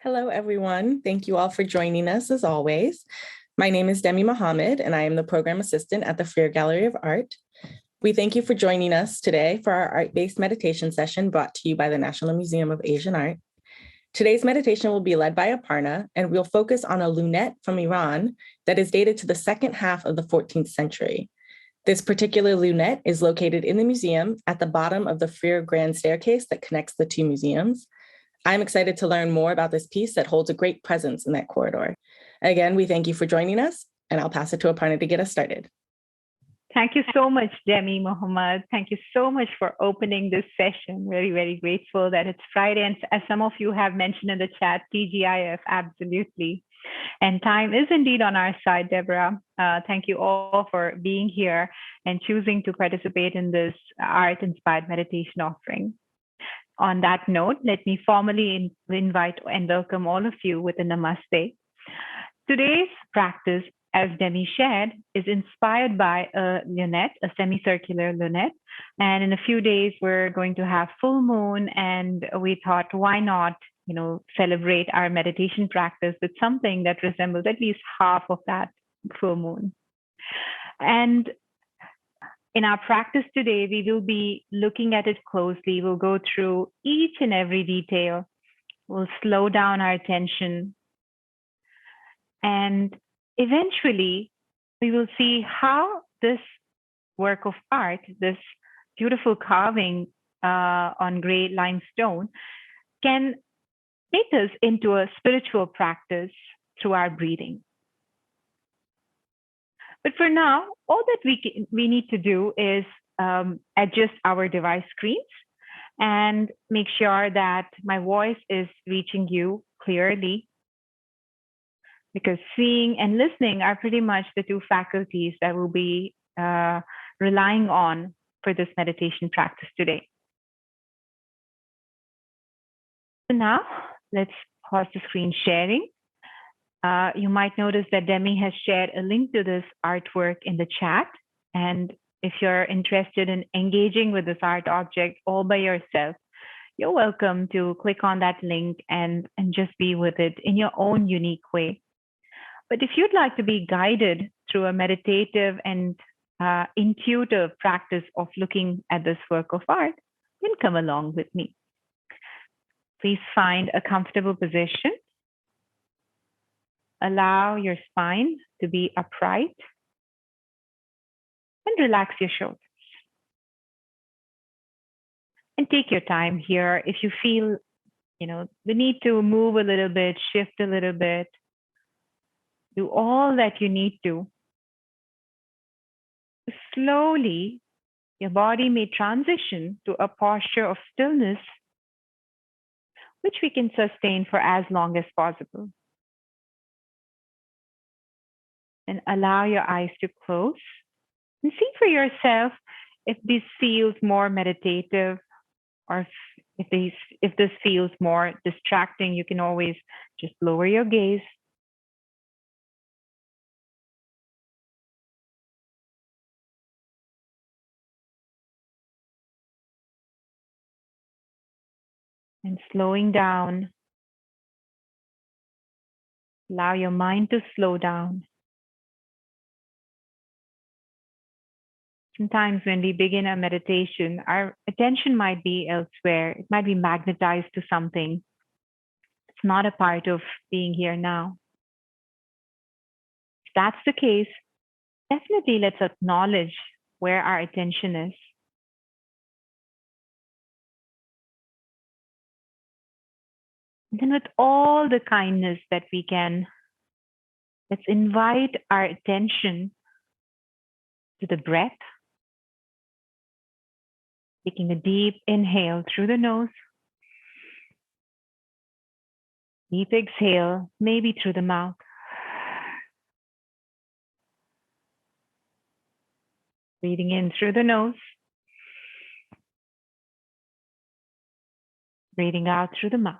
Hello, everyone. Thank you all for joining us as always. My name is Demi Mohammed, and I am the program assistant at the Freer Gallery of Art. We thank you for joining us today for our art-based meditation session brought to you by the National Museum of Asian Art. Today's meditation will be led by Aparna, and we'll focus on a lunette from Iran that is dated to the second half of the 14th century. This particular lunette is located in the museum at the bottom of the Freer Grand Staircase that connects the two museums. I'm excited to learn more about this piece that holds a great presence in that corridor. Again, we thank you for joining us, and I'll pass it to Aparna to get us started. Thank you so much, Demi Mohammed. Thank you so much for opening this session. Very, very grateful that it's Friday. And as some of you have mentioned in the chat, TGIF, absolutely. And time is indeed on our side, Deborah. Thank you all for being here and choosing to participate in this art-inspired meditation offering. On that note, let me formally invite and welcome all of you with a namaste. Today's practice, as Demi shared, is inspired by a lunette, a semicircular lunette. And in a few days, we're going to have full moon. And we thought, why not, celebrate our meditation practice with something that resembles at least half of that full moon. And in our practice today, we will be looking at it closely. We'll go through each and every detail. We'll slow down our attention. And eventually, we will see how this work of art, this beautiful carving on gray limestone, can take us into a spiritual practice through our breathing. But for now, all that we need to do is adjust our device screens and make sure that my voice is reaching you clearly, because seeing and listening are pretty much the two faculties that we'll be relying on for this meditation practice today. So now, let's pause the screen sharing. You might notice that Demi has shared a link to this artwork in the chat. And if you're interested in engaging with this art object all by yourself, you're welcome to click on that link and just be with it in your own unique way. But if you'd like to be guided through a meditative and intuitive practice of looking at this work of art, then come along with me. Please find a comfortable position. Allow your spine to be upright and relax your shoulders. And take your time here. If you feel, the need to move a little bit, shift a little bit, do all that you need to. Slowly, your body may transition to a posture of stillness, which we can sustain for as long as possible. And allow your eyes to close and see for yourself if this feels more meditative, or if this feels more distracting. You can always just lower your gaze. And slowing down, allow your mind to slow down. Sometimes when we begin a meditation, our attention might be elsewhere. It might be magnetized to something. It's not a part of being here now. If that's the case, definitely let's acknowledge where our attention is. And then with all the kindness that we can, let's invite our attention to the breath. Taking a deep inhale through the nose. Deep exhale, maybe through the mouth. Breathing in through the nose. Breathing out through the mouth.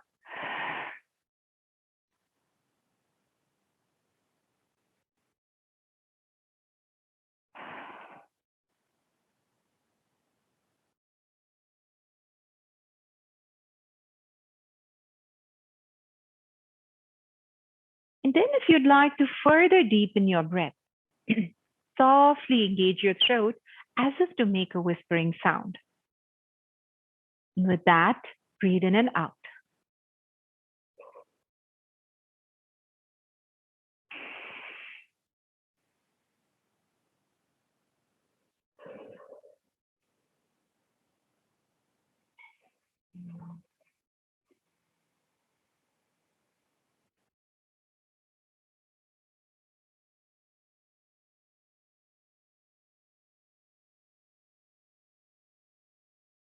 And then if you'd like to further deepen your breath, softly engage your throat as if to make a whispering sound. And with that, breathe in and out.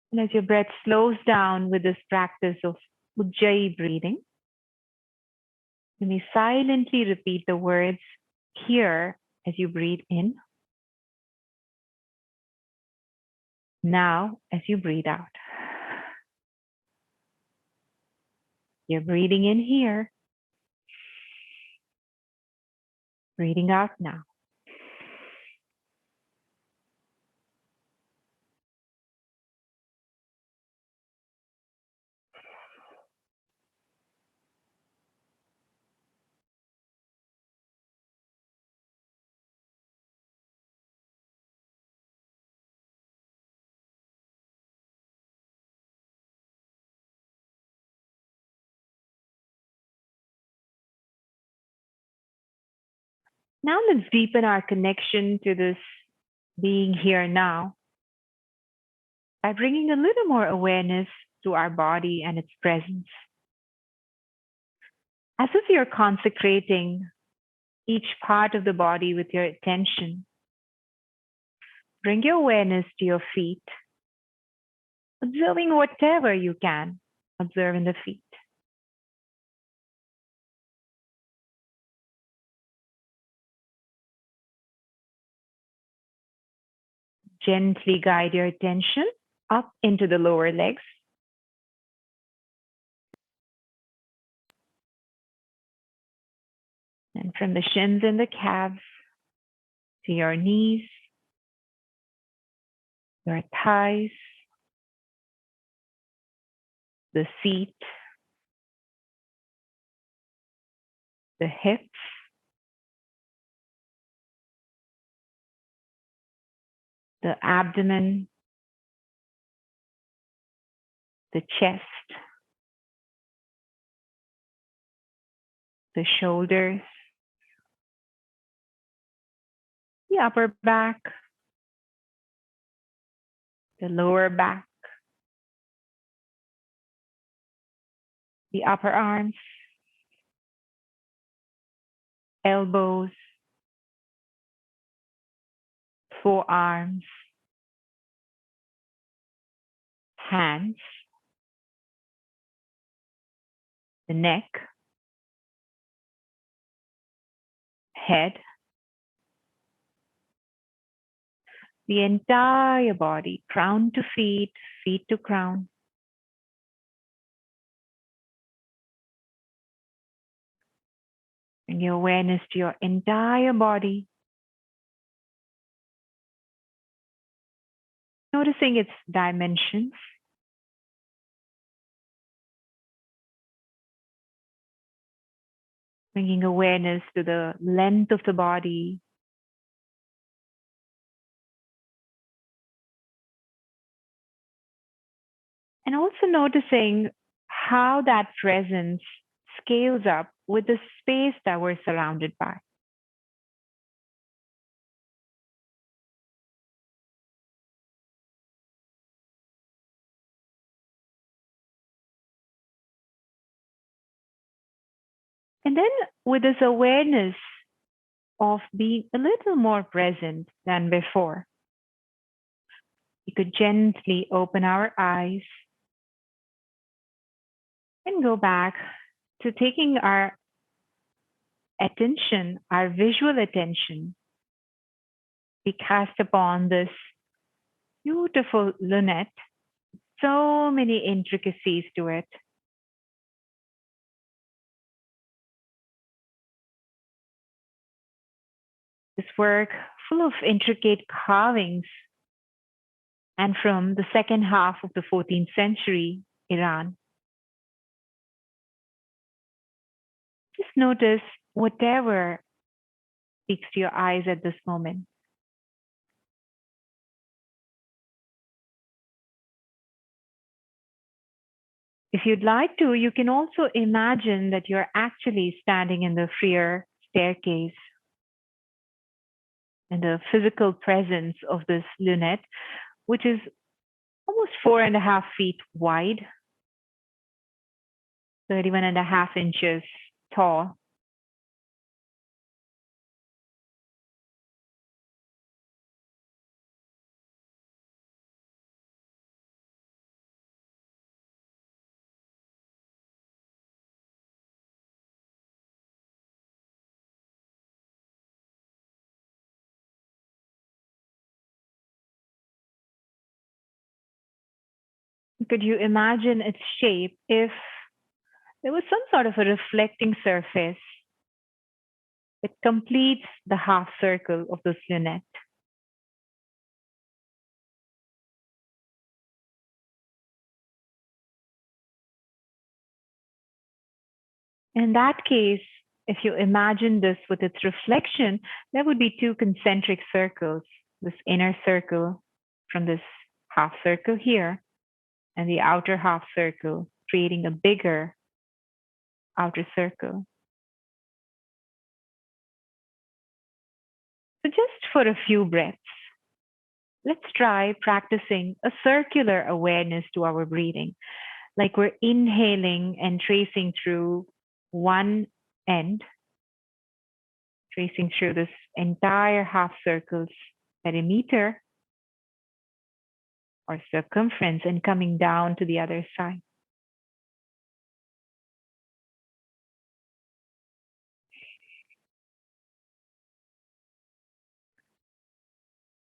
And as your breath slows down with this practice of Ujjayi breathing, you may silently repeat the words here as you breathe in, now as you breathe out. You're breathing in here, breathing out now. Now let's deepen our connection to this being here now by bringing a little more awareness to our body and its presence. As if you're consecrating each part of the body with your attention, bring your awareness to your feet, observing whatever you can observe in the feet. Gently guide your attention up into the lower legs. And from the shins and the calves to your knees, your thighs, the seat, the hips, the abdomen, the chest, the shoulders, the upper back, the lower back, the upper arms, elbows, forearms, hands, the neck, head, the entire body, crown to feet, feet to crown. Bring your awareness to your entire body, noticing its dimensions. Bringing awareness to the length of the body, and also noticing how that presence scales up with the space that we're surrounded by. And then with this awareness of being a little more present than before, we could gently open our eyes and go back to taking our attention, our visual attention, be cast upon this beautiful lunette, so many intricacies to it. This work full of intricate carvings and from the second half of the 14th century, Iran. Just notice whatever speaks to your eyes at this moment. If you'd like to, you can also imagine that you're actually standing in the freer staircase and the physical presence of this lunette, which is almost 4.5 feet wide, 31.5 inches tall. Could you imagine its shape if there was some sort of a reflecting surface that completes the half circle of this lunette? In that case, if you imagine this with its reflection, there would be two concentric circles, this inner circle from this half circle here, and the outer half circle, creating a bigger outer circle. So just for a few breaths, let's try practicing a circular awareness to our breathing, like we're inhaling and tracing through one end, tracing through this entire half circle's perimeter or circumference and coming down to the other side.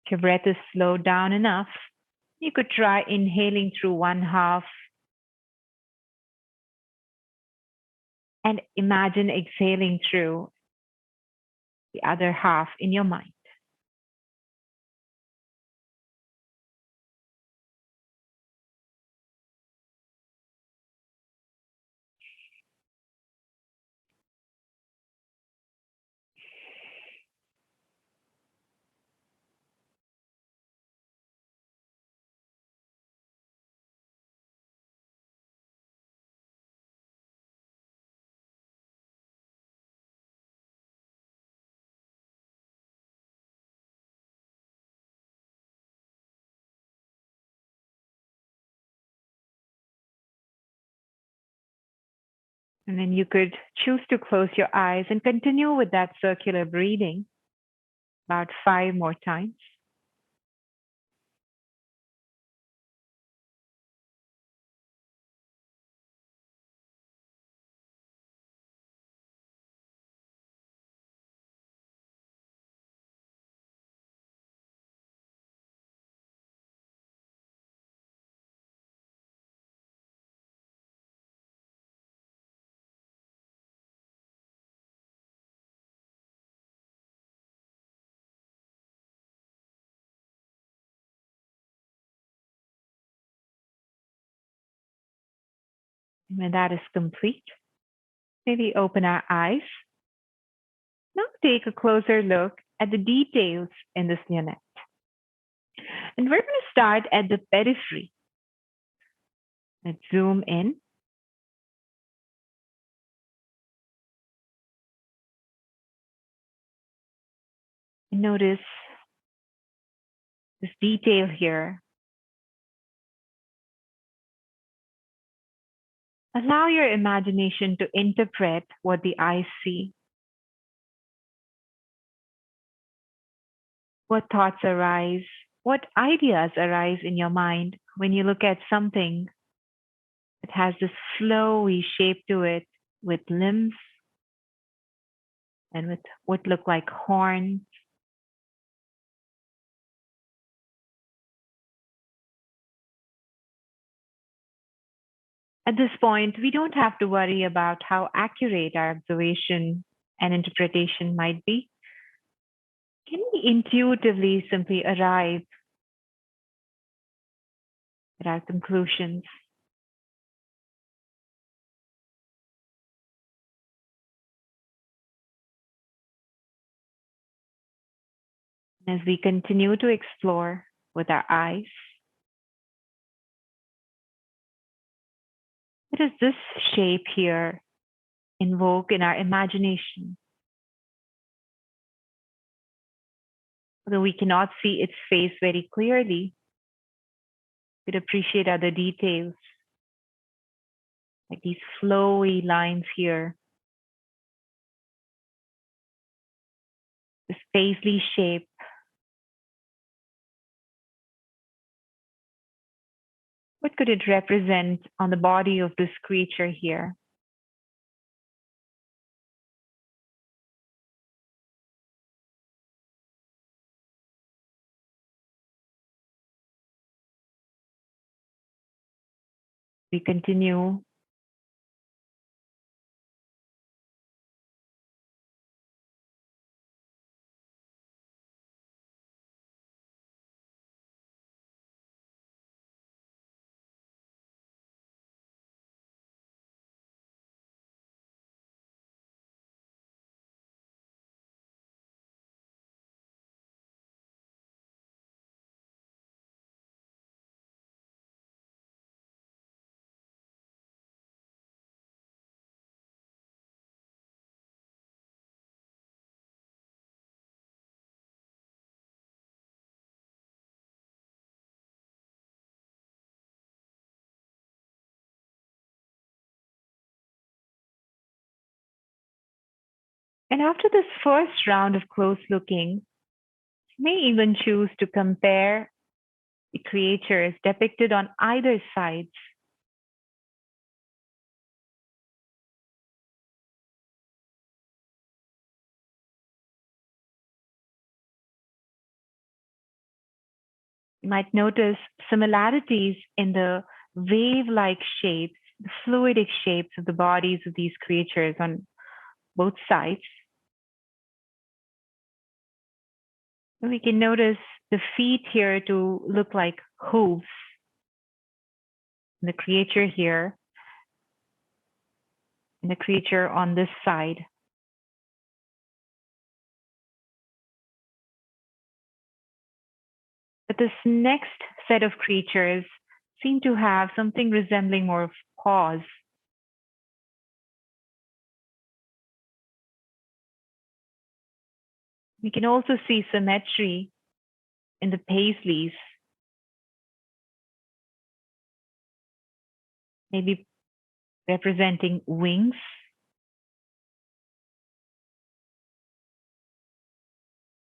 If your breath is slowed down enough, you could try inhaling through one half and imagine exhaling through the other half in your mind. And then you could choose to close your eyes and continue with that circular breathing about 5 more times. And when that is complete, maybe open our eyes. Now take a closer look at the details in this lunette. And we're going to start at the periphery. Let's zoom in. And notice this detail here. Allow your imagination to interpret what the eyes see. What thoughts arise? What ideas arise in your mind when you look at something that has this flowy shape to it with limbs and with what look like horns? At this point, we don't have to worry about how accurate our observation and interpretation might be. Can we intuitively simply arrive at our conclusions? As we continue to explore with our eyes, what does this shape here invoke in our imagination? Although we cannot see its face very clearly, we'd appreciate other details, like these flowy lines here, this paisley shape. What could it represent on the body of this creature here? We continue. And after this first round of close looking, you may even choose to compare the creatures depicted on either sides. You might notice similarities in the wave-like shapes, the fluidic shapes of the bodies of these creatures on both sides. And we can notice the feet here to look like hooves. The creature here, and the creature on this side. But this next set of creatures seem to have something resembling more of paws. We can also see symmetry in the paisleys, maybe representing wings.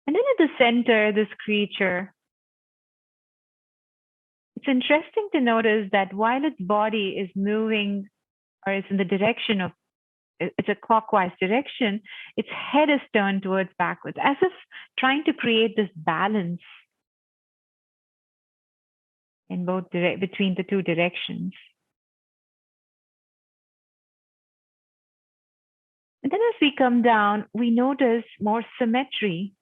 And then at the center, this creature, it's interesting to notice that while its body is moving or is in the direction of, it's a clockwise direction, its head is turned towards backwards, as if trying to create this balance in both between the two directions. And then as we come down, we notice more symmetry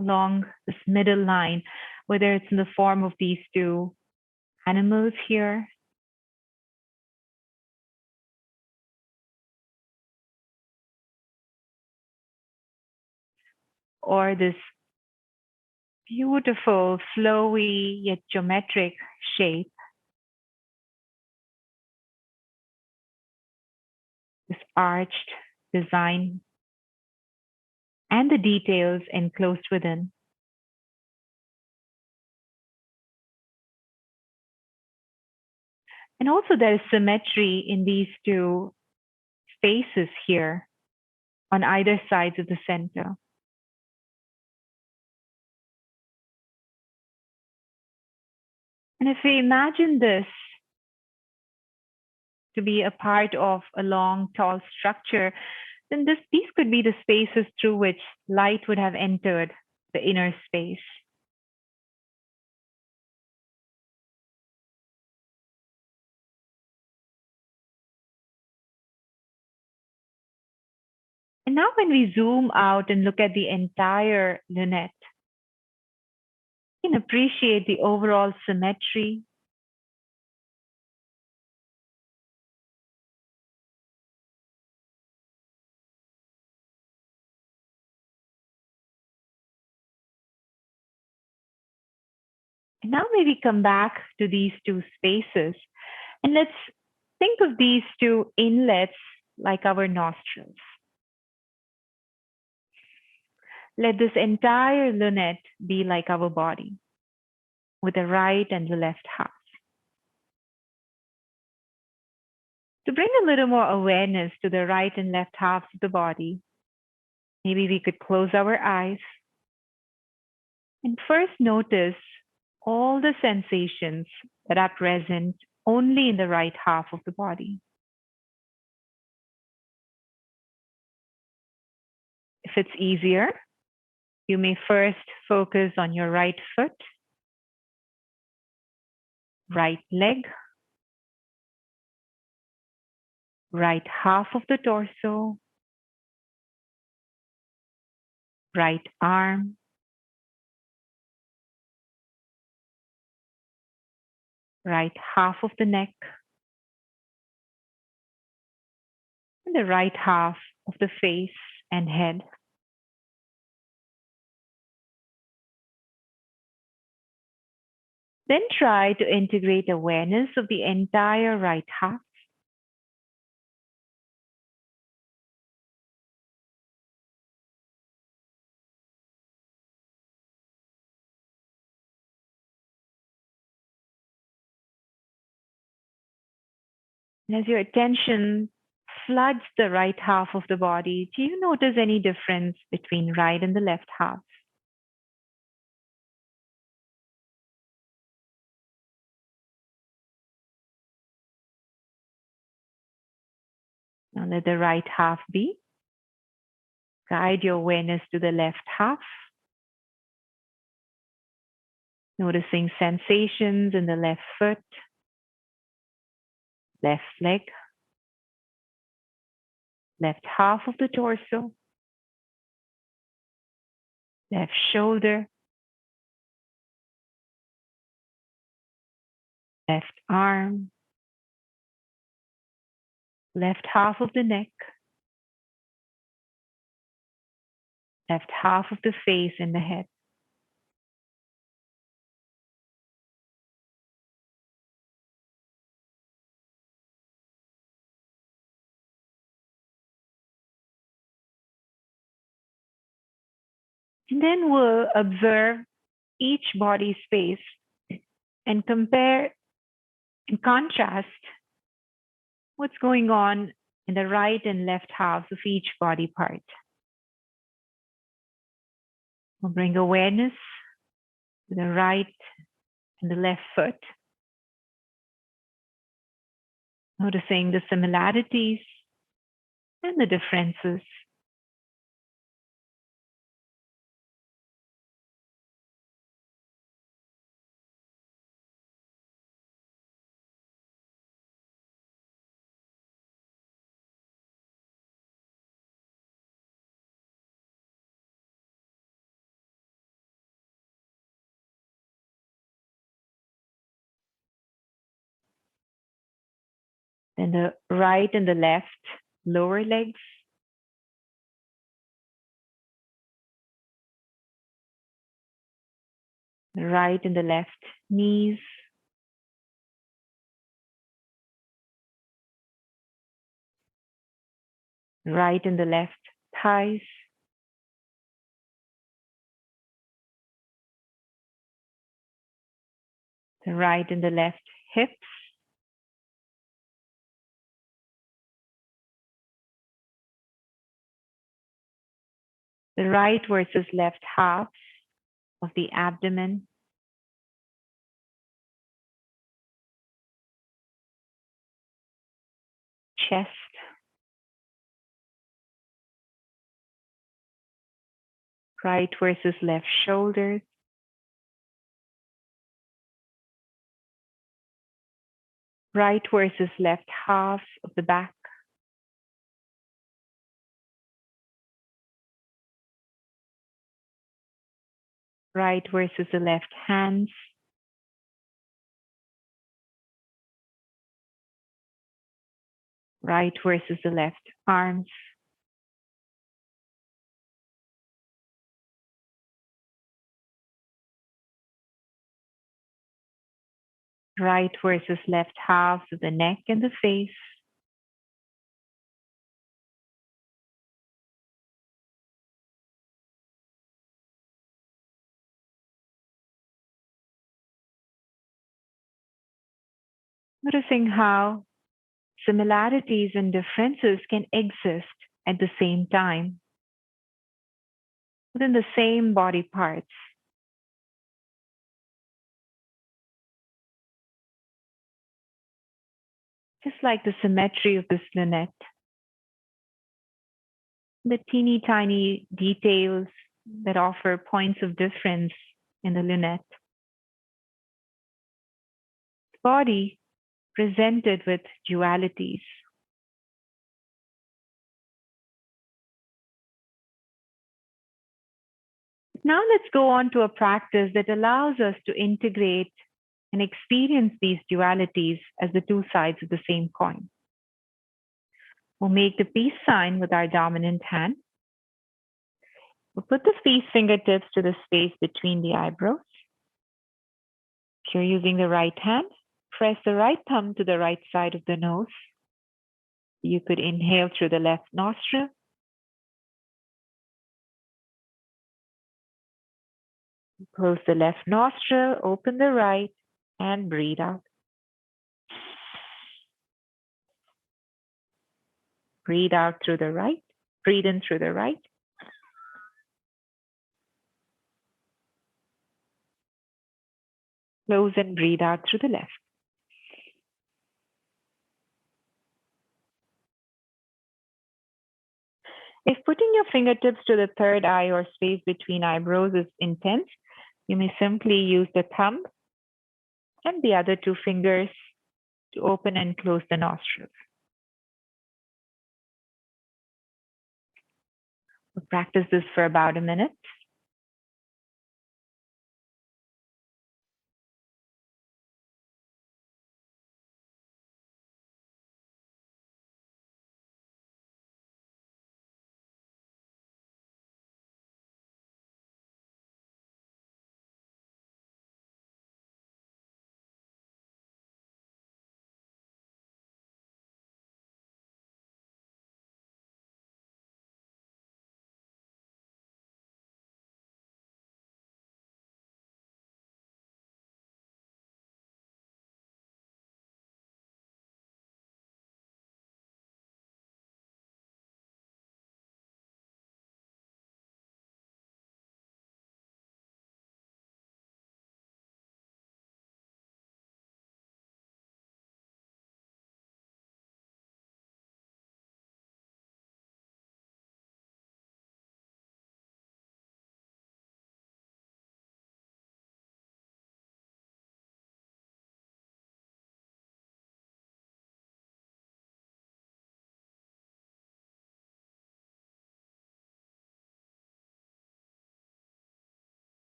along this middle line, whether it's in the form of these two animals here, or this beautiful, flowy, yet geometric shape, this arched design, and the details enclosed within. And also there is symmetry in these two faces here on either sides of the center. And if we imagine this to be a part of a long, tall structure, then these could be the spaces through which light would have entered the inner space. And now when we zoom out and look at the entire lunette, you can appreciate the overall symmetry, And now maybe come back to these two spaces. And let's think of these two inlets like our nostrils. Let this entire lunette be like our body, with the right and the left half. To bring a little more awareness to the right and left halves of the body, maybe we could close our eyes and first notice all the sensations that are present only in the right half of the body. If it's easier, you may first focus on your right foot, right leg, right half of the torso, right arm, right half of the neck, and the right half of the face and head. Then try to integrate awareness of the entire right half. And as your attention floods the right half of the body, do you notice any difference between right and the left half? Now let the right half be. Guide your awareness to the left half. Noticing sensations in the left foot, left leg, left half of the torso, left shoulder, left arm, left half of the neck, left half of the face and the head. And then we'll observe each body space and compare and contrast what's going on in the right and left halves of each body part. We'll bring awareness to the right and the left foot, noticing the similarities and the differences. Then the right and the left lower legs, the right and the left knees, right and the left thighs, the right and the left hips, the right versus left halves of the abdomen, chest, right versus left shoulders, right versus left half of the back, right versus the left hands, right versus the left arms, right versus left halves of the neck and the face. Noticing how similarities and differences can exist at the same time within the same body parts. Just like the symmetry of this lunette, the teeny tiny details that offer points of difference in the lunette. Body presented with dualities. Now let's go on to a practice that allows us to integrate and experience these dualities as the two sides of the same coin. We'll make the peace sign with our dominant hand. We'll put the peace fingertips to the space between the eyebrows. If you're using the right hand, press the right thumb to the right side of the nose. You could inhale through the left nostril. Close the left nostril, open the right, and breathe out. Breathe out through the right. Breathe in through the right. Close and breathe out through the left. If putting your fingertips to the third eye or space between eyebrows is intense, you may simply use the thumb and the other two fingers to open and close the nostrils. We'll practice this for about a minute.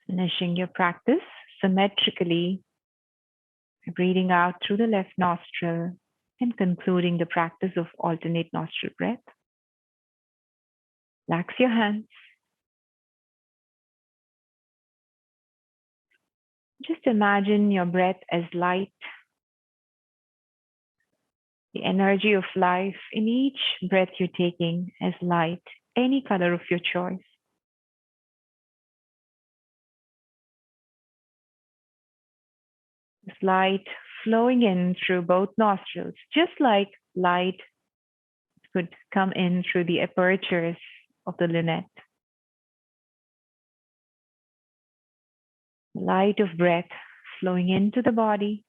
Finishing your practice symmetrically, breathing out through the left nostril and concluding the practice of alternate nostril breath. Relax your hands. Just imagine your breath as light, the energy of life in each breath you're taking as light, any color of your choice. This light flowing in through both nostrils, just like light could come in through the apertures of the lunette. The light of breath flowing into the body,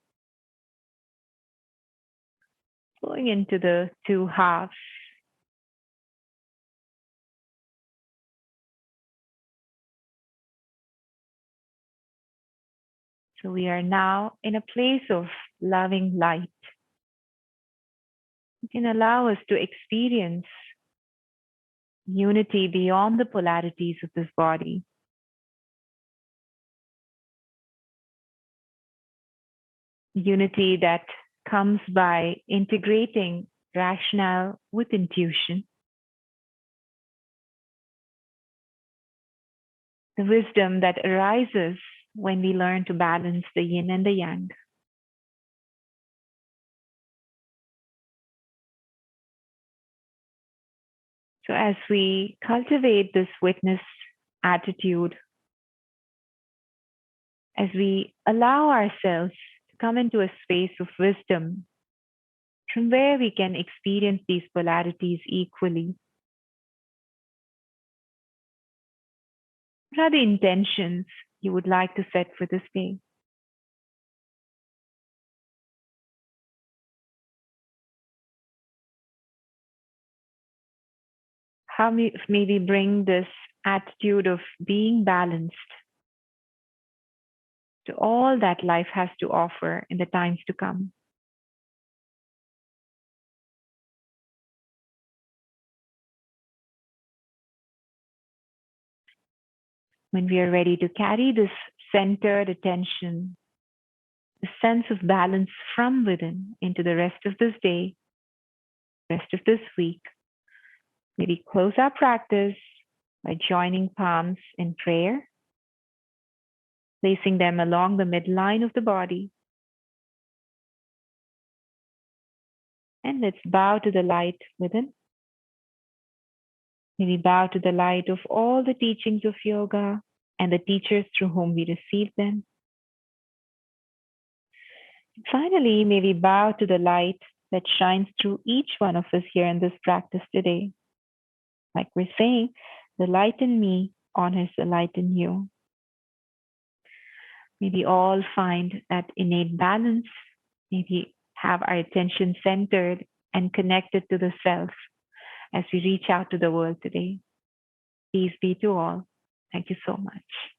flowing into the two halves. So we are now in a place of loving light. It can allow us to experience unity beyond the polarities of this body. unity that comes by integrating rationale with intuition, the wisdom that arises when we learn to balance the yin and the yang. So as we cultivate this witness attitude, as we allow ourselves to come into a space of wisdom from where we can experience these polarities equally, what are the intentions you would like to set for this day? How may we bring this attitude of being balanced to all that life has to offer in the times to come? When we are ready to carry this centered attention, the sense of balance from within into the rest of this day, rest of this week, maybe close our practice by joining palms in prayer, placing them along the midline of the body. And let's bow to the light within. Maybe bow to the light of all the teachings of yoga and the teachers through whom we received them. Finally, may we bow to the light that shines through each one of us here in this practice today. Like we're saying, the light in me honors the light in you. May we all find that innate balance. May we have our attention centered and connected to the self as we reach out to the world today. Peace be to all. Thank you so much.